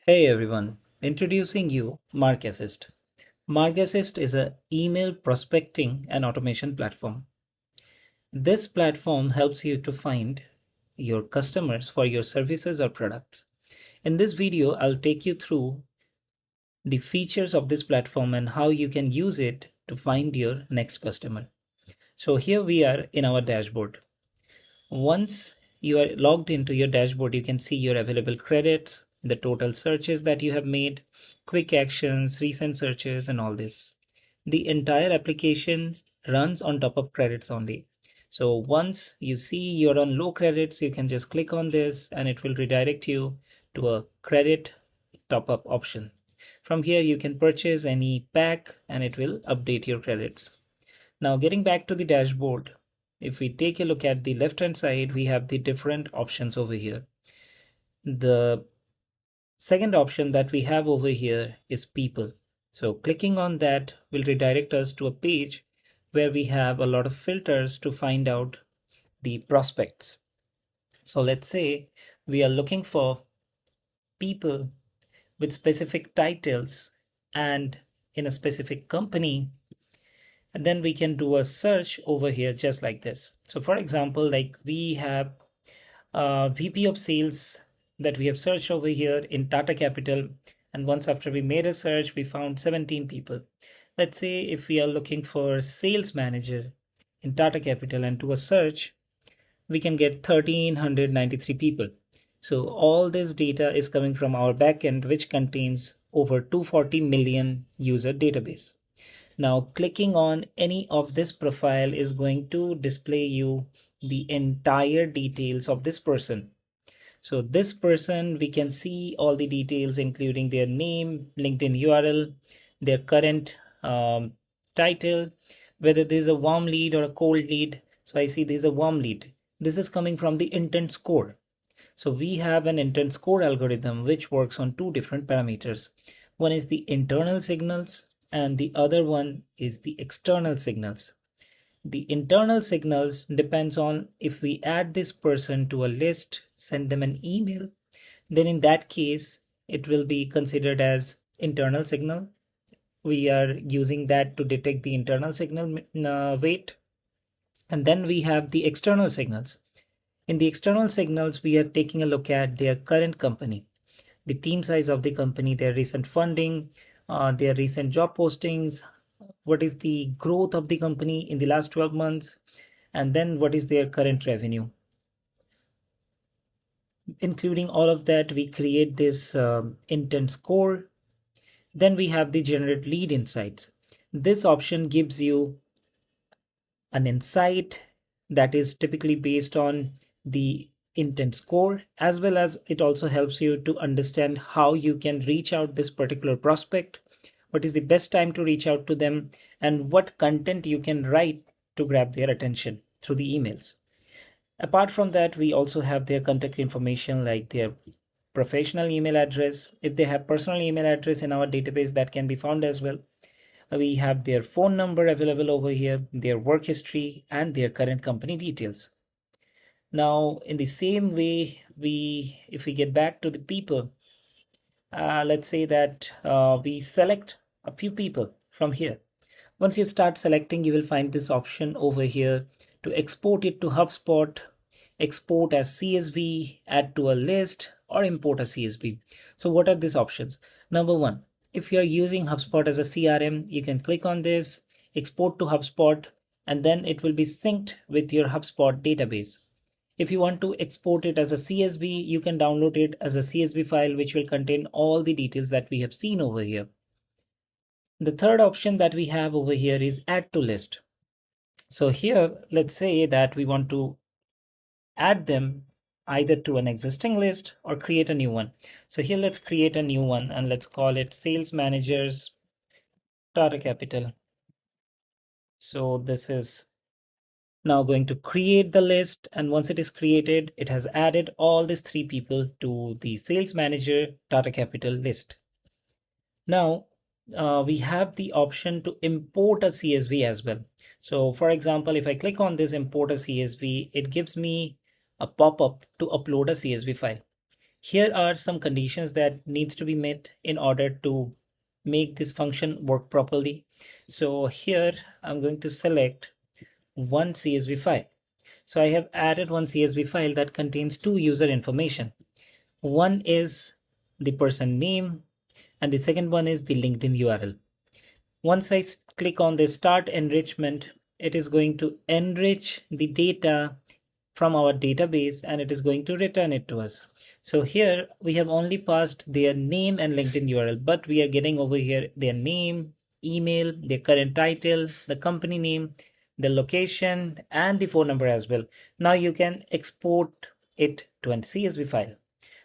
Hey everyone, introducing you Markassist. Markassist is a email prospecting and automation platform. This platform helps you to find your customers for your services or products. In this video, I'll take you through the features of this platform and how you can use it to find your next customer. So here we are in our dashboard. Once you are logged into your dashboard, you can see your available credits, the total searches that you have made, quick actions, recent searches, and all this. The entire application runs on top of credits only. So once you see you're on low credits, you can just click on this and it will redirect you to a credit top up option. From here, you can purchase any pack and it will update your credits. Now, getting back to the dashboard, if we take a look at the left hand side, we have the different options over here. The second option that we have over here is people. So clicking on that will redirect us to a page where we have a lot of filters to find out the prospects. So let's say we are looking for people with specific titles and in a specific company, and then we can do a search over here just like this. So for example, like we have VP of sales that we have searched over here in Tata Capital, and once after we made a search we found 17 people. Let's say if we are looking for sales manager in Tata Capital and do a search, we can get 1393 people. So all this data is coming from our backend, which contains over 240 million user database. Now, clicking on any of this profile is going to display you the entire details of this person. So this person, we can see all the details, including their name, LinkedIn URL, their current title, whether there's a warm lead or a cold lead. So I see there's a warm lead. This is coming from the intent score. So we have an intent score algorithm which works on two different parameters. One is the internal signals and the other one is the external signals. The internal signals depends on if we add this person to a list, send them an email, then in that case, it will be considered as internal signal. We are using that to detect the internal signal weight. And then we have the external signals. In the external signals, we are taking a look at their current company, the team size of the company, their recent funding, their recent job postings, what is the growth of the company in the last 12 months, and then what is their current revenue. Including all of that, we create this intent score. Then we have the generate lead insights. This option gives you an insight that is typically based on the intent score, as well as it also helps you to understand how you can reach out this particular prospect, what is the best time to reach out to them, and what content you can write to grab their attention through the emails. Apart from that, we also have their contact information like their professional email address. If they have personal email address in our database, that can be found as well. We have their phone number available over here, their work history, and their current company details. Now, in the same way, if we get back to the people, let's say that we select a few people from here. Once you start selecting, you will find this option over here to export it to HubSpot, export as CSV, add to a list, or import a CSV. So what are these options? Number one, if you're using HubSpot as a CRM, you can click on this, export to HubSpot, and then it will be synced with your HubSpot database. If you want to export it as a CSV, you can download it as a CSV file, which will contain all the details that we have seen over here. The third option that we have over here is add to list. So here, let's say that we want to add them either to an existing list or create a new one. So here, let's create a new one and let's call it Sales Managers Tata Capital. So this is now going to create the list, and once it is created, it has added all these three people to the Sales Manager Tata Capital list. Now we have the option to import a CSV as well. So for example, if I click on this import a CSV, it gives me a pop-up to upload a CSV file. Here are some conditions that needs to be met in order to make this function work properly. So here I'm going to select one CSV file. So I have added one CSV file that contains two user information. One is the person name and the second one is the LinkedIn URL. Once I click on the start enrichment, it is going to enrich the data from our database and it is going to return it to us. So here we have only passed their name and LinkedIn URL, but we are getting over here their name, email, their current title, the company name, the location, and the phone number as well. Now you can export it to a CSV file.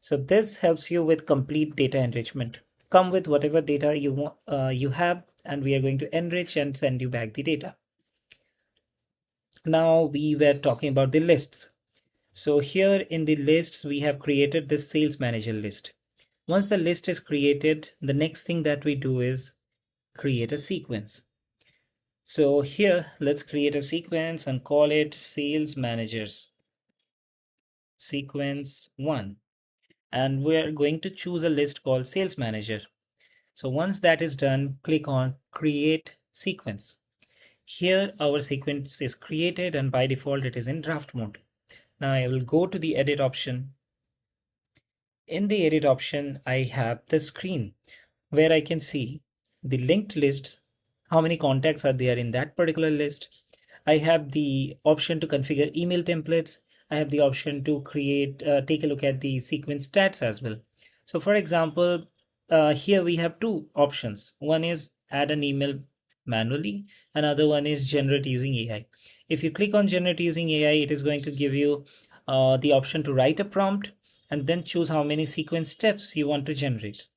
So this helps you with complete data enrichment. Come with whatever data you want, you have, and we are going to enrich and send you back the data. Now we were talking about the lists. So here in the lists, we have created this sales manager list. Once the list is created, the next thing that we do is create a sequence. So here, let's create a sequence and call it sales managers sequence 1. And we're going to choose a list called sales manager. So once that is done, click on create sequence. Here our sequence is created and by default it is in draft mode. Now I will go to the edit option. In the edit option, I have the screen where I can see the linked lists, how many contacts are there in that particular list. I have the option to configure email templates. I have the option to take a look at the sequence stats as well. So for example, here we have two options. One is add an email manually. Another one is generate using AI. If you click on generate using AI, it is going to give you the option to write a prompt and then choose how many sequence steps you want to generate.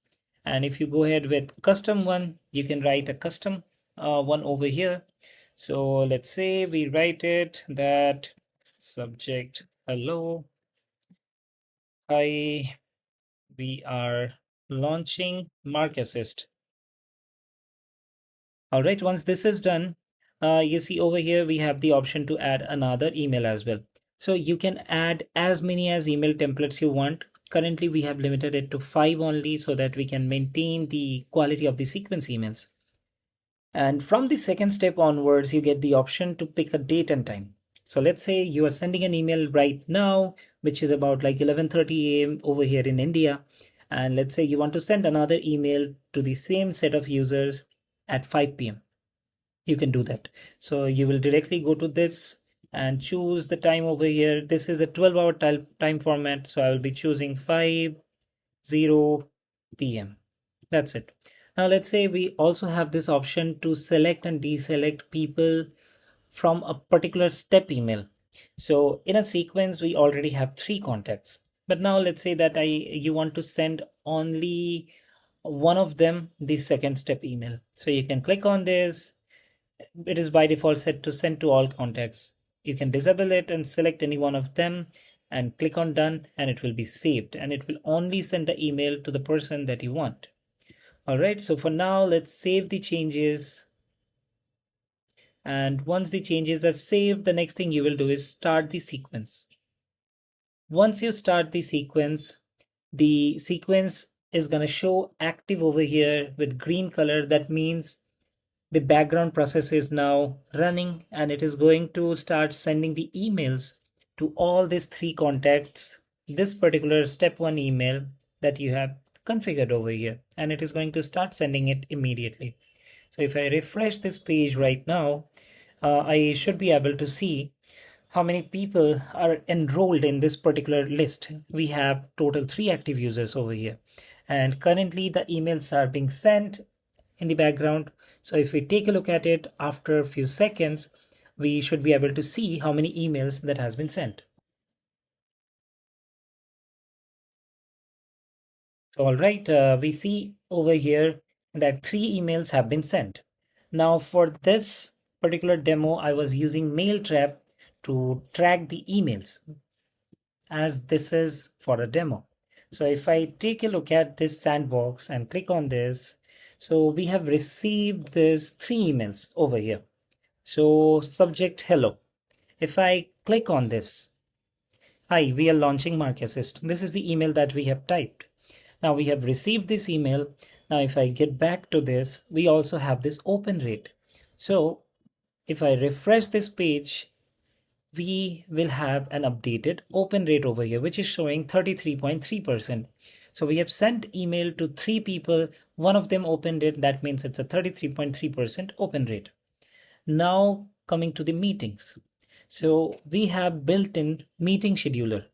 And if you go ahead with custom one, you can write a custom one over here. So let's say we write it that subject, hello, hi, we are launching Markassist. All right, once this is done, you see over here, we have the option to add another email as well. So you can add as many as email templates you want. Currently, we have limited it to 5 only so that we can maintain the quality of the sequence emails. And from the second step onwards, you get the option to pick a date and time. So let's say you are sending an email right now, which is about like 11:30 a.m. over here in India. And let's say you want to send another email to the same set of users at 5 p.m. You can do that. So you will directly go to this and choose the time over here. This is a 12-hour time format. So I will be choosing 5:0 p.m. That's it. Now let's say we also have this option to select and deselect people from a particular step email. So in a sequence, we already have 3 contacts. But now let's say that you want to send only one of them the second step email. So you can click on this. It is by default set to send to all contacts. You can disable it and select any one of them and click on done and it will be saved and it will only send the email to the person that you want. All right, so for now, let's save the changes. And once the changes are saved, the next thing you will do is start the sequence. Once you start the sequence is going to show active over here with green color. That means the background process is now running and it is going to start sending the emails to all these 3 contacts, this particular step 1 email that you have configured over here, and it is going to start sending it immediately. So if I refresh this page right now, I should be able to see how many people are enrolled in this particular list. We have total 3 active users over here. And currently the emails are being sent in the background. So if we take a look at it after a few seconds, we should be able to see how many emails that has been sent. So, all right, we see over here that 3 emails have been sent. Now for this particular demo, I was using Mailtrap to track the emails as this is for a demo. So if I take a look at this sandbox and click on this, so we have received this 3 emails over here. So subject hello. If I click on this Hi, we are launching Markassist. This is the email that we have typed. Now we have received this email. Now if I get back to this, we also have this open rate. So if I refresh this page, we will have an updated open rate over here, which is showing 33.3%. So we have sent email to 3 people. One of them opened it. That means it's a 33.3% open rate. Now coming to the meetings. So we have built-in meeting scheduler.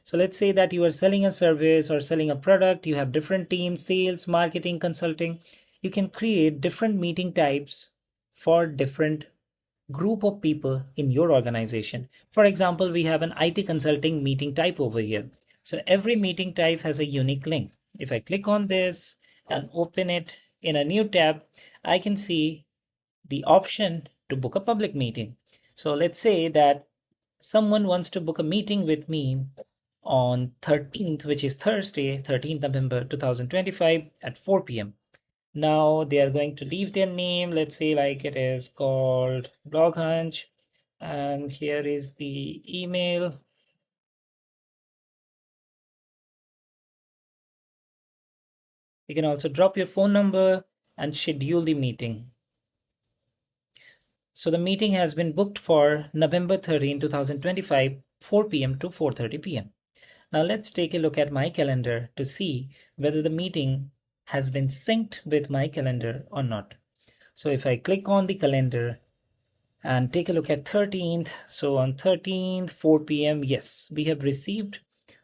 So let's say that you are selling a service or selling a product, you have different teams, sales, marketing, consulting. You can create different meeting types for different group of people in your organization. For example, we have an IT consulting meeting type over here. So every meeting type has a unique link. If I click on this and open it in a new tab, I can see the option to book a public meeting. So let's say that someone wants to book a meeting with me on 13th, which is Thursday, 13th November 2025 at 4 p.m. Now they are going to leave their name. Let's say like it is called Blog Hunch. And here is the email. You can also drop your phone number and schedule the meeting. So the meeting has been booked for November 13, 2025, 4 p.m. to 4:30 p.m. Now let's take a look at my calendar to see whether the meeting has been synced with my calendar or not. So if I click on the calendar and take a look at 13th, so on 13th, 4 p.m., yes, we have received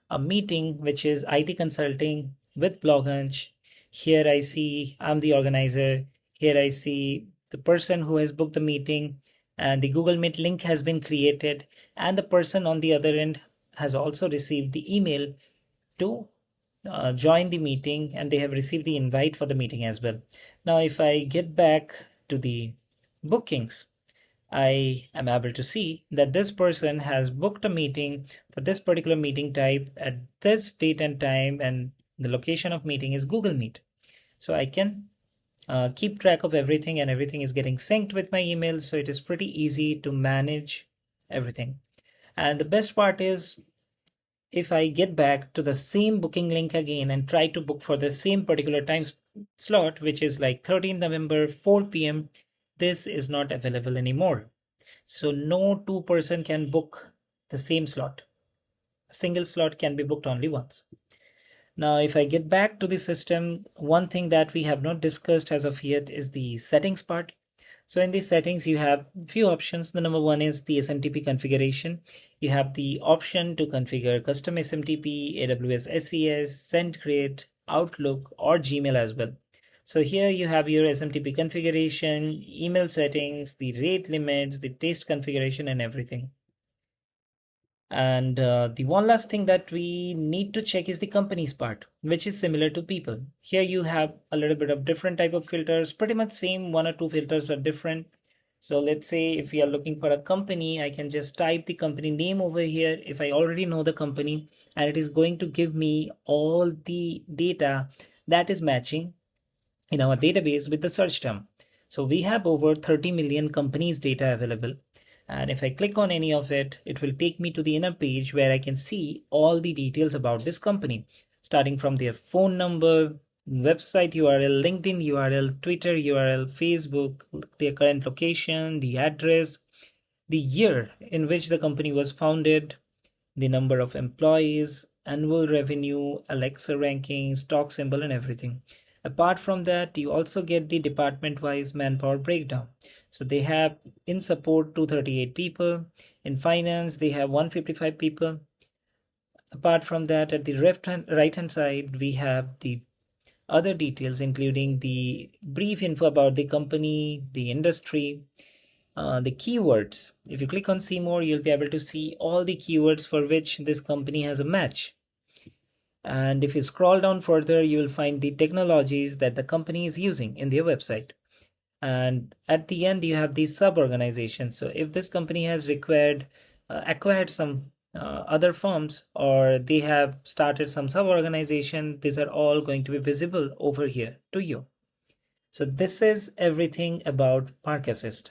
a meeting which is IT consulting with Bloghunch. Here I see I'm the organizer. Here I see the person who has booked the meeting, and the Google Meet link has been created, and the person on the other end has also received the email to join the meeting, and they have received the invite for the meeting as well. Now if I get back to the bookings, I am able to see that this person has booked a meeting for this particular meeting type at this date and time, and the location of meeting is Google Meet. So I can keep track of everything, and everything is getting synced with my email. So it is pretty easy to manage everything. And the best part is, if I get back to the same booking link again and try to book for the same particular time slot, which is like 13th November, 4 p.m., this is not available anymore. So no two-person can book the same slot. A single slot can be booked only once. Now, if I get back to the system, one thing that we have not discussed as of yet is the settings part. So in these settings, you have a few options. The number one is the SMTP configuration. You have the option to configure custom SMTP, AWS SES, SendGrid, Outlook, or Gmail as well. So here you have your SMTP configuration, email settings, the rate limits, the taste configuration, and everything. And the one last thing that we need to check is the companies part, which is similar to people. Here you have a little bit of different type of filters, pretty much same, one or two filters are different. So let's say if we are looking for a company, I can just type the company name over here if I already know the company, and it is going to give me all the data that is matching in our database with the search term. So we have over 30 million companies data available. And if I click on any of it, it will take me to the inner page where I can see all the details about this company, starting from their phone number, website URL, LinkedIn URL, Twitter URL, Facebook, their current location, the address, the year in which the company was founded, the number of employees, annual revenue, Alexa ranking, stock symbol, and everything. Apart from that, you also get the department-wise manpower breakdown. So they have in support 238 people. In finance, they have 155 people. Apart from that, at the right-hand side, we have the other details, including the brief info about the company, the industry, the keywords. If you click on see more, you'll be able to see all the keywords for which this company has a match. And if you scroll down further, you will find the technologies that the company is using in their website. And at the end, you have these sub-organizations. So if this company has acquired some other firms, or they have started some sub-organization, these are all going to be visible over here to you. So this is everything about Markassist.